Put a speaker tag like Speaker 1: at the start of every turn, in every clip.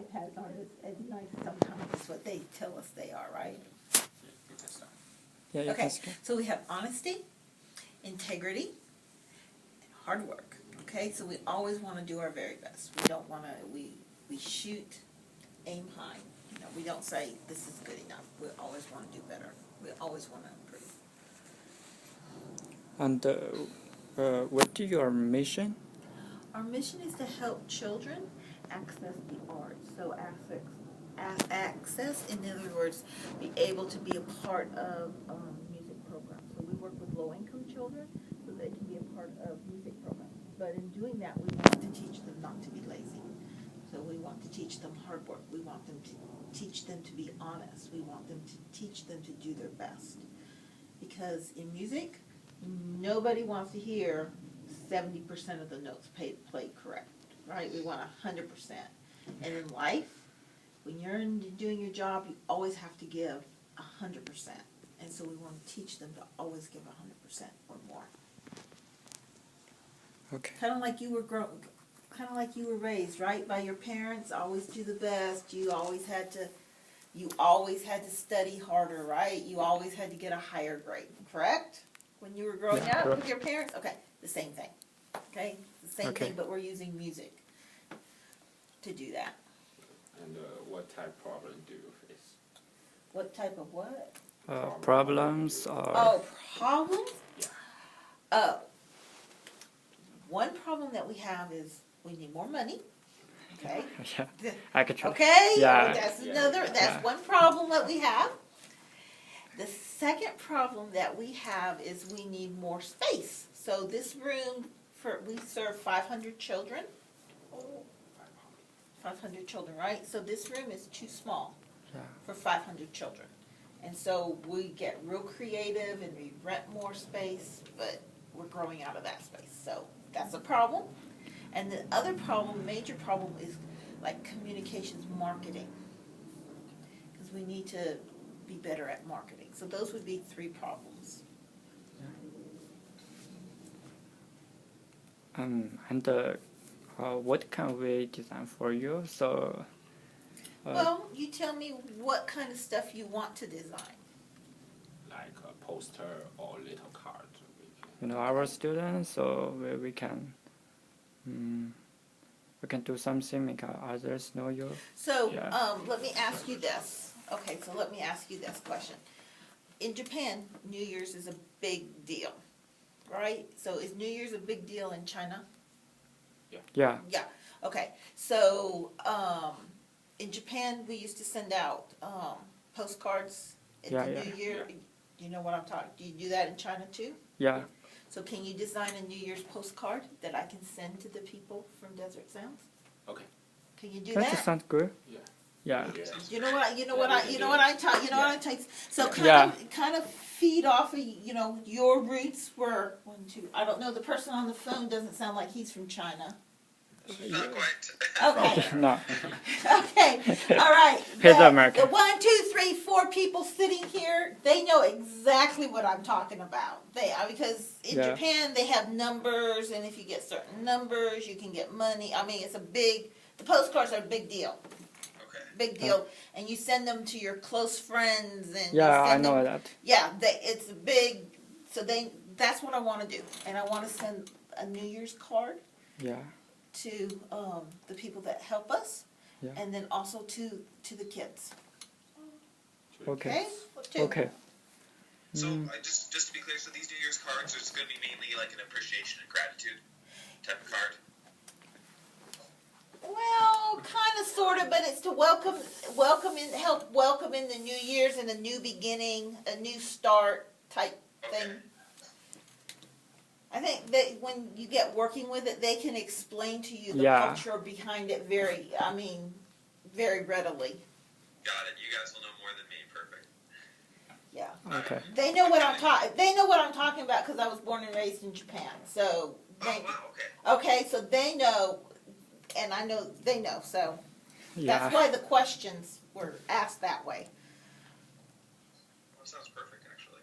Speaker 1: iPads aren't as nice sometimes as what they tell us they are, right?
Speaker 2: Yeah, you
Speaker 1: Okay,
Speaker 2: can skip.
Speaker 1: so we have honesty, integrity, and hard work. Okay, so we always want to do our very best. We don't want to, we shoot, aim high. You know, we don't say this is good enough. We always want to do better. We always want to improve.
Speaker 2: And what is your mission?
Speaker 1: Our mission is to help children access the arts. So access, in other words, be able to be a part of music programs. So we work with low-income children so they can be a part of music programs. But in doing that, we want to teach them not to be lazy. So we want to teach them hard work. We want them to teach them to be honest. We want them to teach them to do their best. Because in music, nobody wants to hear 70% of the notes played correct, right? We want 100%. And in life, when you're doing your job, you always have to give 100%. And so we want to teach them to always give 100% or more.
Speaker 2: Okay.
Speaker 1: Kind of like you were raised, right? By your parents, always do the best. You always had to study harder, right? You always had to get a higher grade, correct? When you were growing up with your parents? Okay, the same thing. Okay? The same thing, but we're using music to do that.
Speaker 3: And what type of problem do you face?
Speaker 1: What type of what?
Speaker 2: Problems or...
Speaker 1: Oh, problems?
Speaker 3: Yeah.
Speaker 1: Oh. One problem that we have is we need more money. Okay?
Speaker 2: Yeah, actually.
Speaker 1: Okay?
Speaker 2: Yeah.
Speaker 1: That's one problem that we have. The second problem that we have is we need more space. So this room, we serve 500 children. 500 children, right? So this room is too small for 500 children. And so we get real creative and we rent more space, but we're growing out of that space. So that's a problem. And the other problem, major problem, is like communications marketing. Because we need to be better at marketing. So those would be three problems.
Speaker 2: And what can we design for you? So.
Speaker 1: Well, you tell me what kind of stuff you want to design.
Speaker 3: Like a poster or little card.
Speaker 2: You know, our students, so we can do something make others know you.
Speaker 1: So let me ask you this. Okay, so let me ask you this question. In Japan, New Year's is a big deal, right? So is New Year's a big deal in China?
Speaker 2: Yeah.
Speaker 1: Yeah. Okay. So in Japan, we used to send out postcards at the New Year.
Speaker 3: Yeah.
Speaker 1: Do you know what I'm talking? Do you do that in China too?
Speaker 2: Yeah.
Speaker 1: So can you design a New Year's postcard that I can send to the people from Desert Sounds?
Speaker 3: Okay.
Speaker 1: Can you do
Speaker 2: That
Speaker 1: that?
Speaker 2: sounds good.
Speaker 3: Yeah.
Speaker 2: Yeah.
Speaker 1: You know what I taught. So kind of feed off of your roots were I don't know, the person on the phone doesn't sound like he's from China.
Speaker 4: Not quite.
Speaker 1: Okay.
Speaker 2: No.
Speaker 1: Okay. All right.
Speaker 2: Here's America.
Speaker 1: The 1, 2, 3, 4 people sitting here, they know exactly what I'm talking about. Because in Japan they have numbers, and if you get certain numbers, you can get money. I mean, the postcards are a big deal.
Speaker 4: Okay.
Speaker 1: Big deal, and you send them to your close friends, and
Speaker 2: I know that.
Speaker 1: Yeah, it's a big. So that's what I want to do, and I want to send a New Year's card.
Speaker 2: Yeah.
Speaker 1: To the people that help us, and then also to the kids.
Speaker 2: Okay.
Speaker 1: Okay.
Speaker 4: So just to be clear, so these New Year's cards are just going to be mainly like an appreciation and gratitude type of card.
Speaker 1: Well, kind of, sort of, but it's to help welcome in the New Year's and a new beginning, a new start type thing. I think that when you get working with it, they can explain to you the culture behind it very readily.
Speaker 4: Got it. You guys will know more than me. Perfect.
Speaker 1: Yeah.
Speaker 2: Okay.
Speaker 1: They know what I'm talking about because I was born and raised in Japan. So.
Speaker 4: Okay.
Speaker 1: Okay, so they know, and I know they know. So. That's why the questions were asked that way.
Speaker 4: That sounds perfect, actually.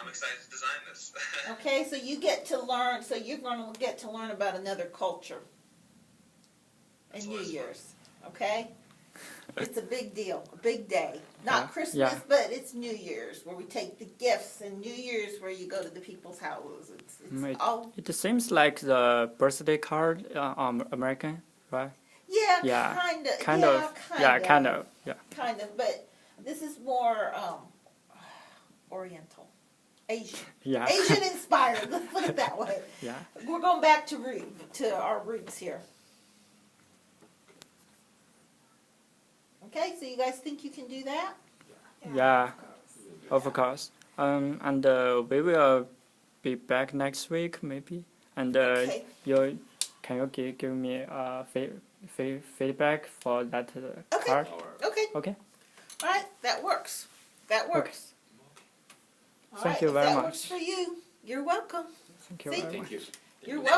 Speaker 4: I'm excited to design this.
Speaker 1: Okay, so you get to learn. So you're going to get to learn about another culture. and
Speaker 4: It's
Speaker 1: New
Speaker 4: always fun.
Speaker 1: Year's, okay? It's a big deal, a big day. Not
Speaker 2: Yeah,
Speaker 1: Christmas,
Speaker 2: yeah.
Speaker 1: but it's New Year's where we take the gifts, and New Year's where you go to the people's houses. It's all,
Speaker 2: It seems like the birthday card American, right?
Speaker 1: yeah,
Speaker 2: Yeah,
Speaker 1: kind of.
Speaker 2: kind
Speaker 1: yeah,
Speaker 2: of. Yeah, kind of. Yeah.
Speaker 1: Kind of, but this is more Oriental, Asian,
Speaker 2: Yeah.
Speaker 1: Asian inspired. Let's put it that way.
Speaker 2: Yeah.
Speaker 1: We're going back to our roots here. Okay, so you guys think you can do that?
Speaker 2: Yeah, of course. And we will be back next week, maybe. And
Speaker 1: Okay.
Speaker 2: can you give me feedback for that card?
Speaker 1: Okay.
Speaker 2: Okay.
Speaker 1: All right, that works. That works. All
Speaker 2: Thank
Speaker 1: right,
Speaker 2: you
Speaker 1: if
Speaker 2: very
Speaker 1: that
Speaker 2: much.
Speaker 1: works for you, you're welcome.
Speaker 2: Thank you
Speaker 1: See?
Speaker 2: very much.
Speaker 3: Thank you.
Speaker 1: You're welcome.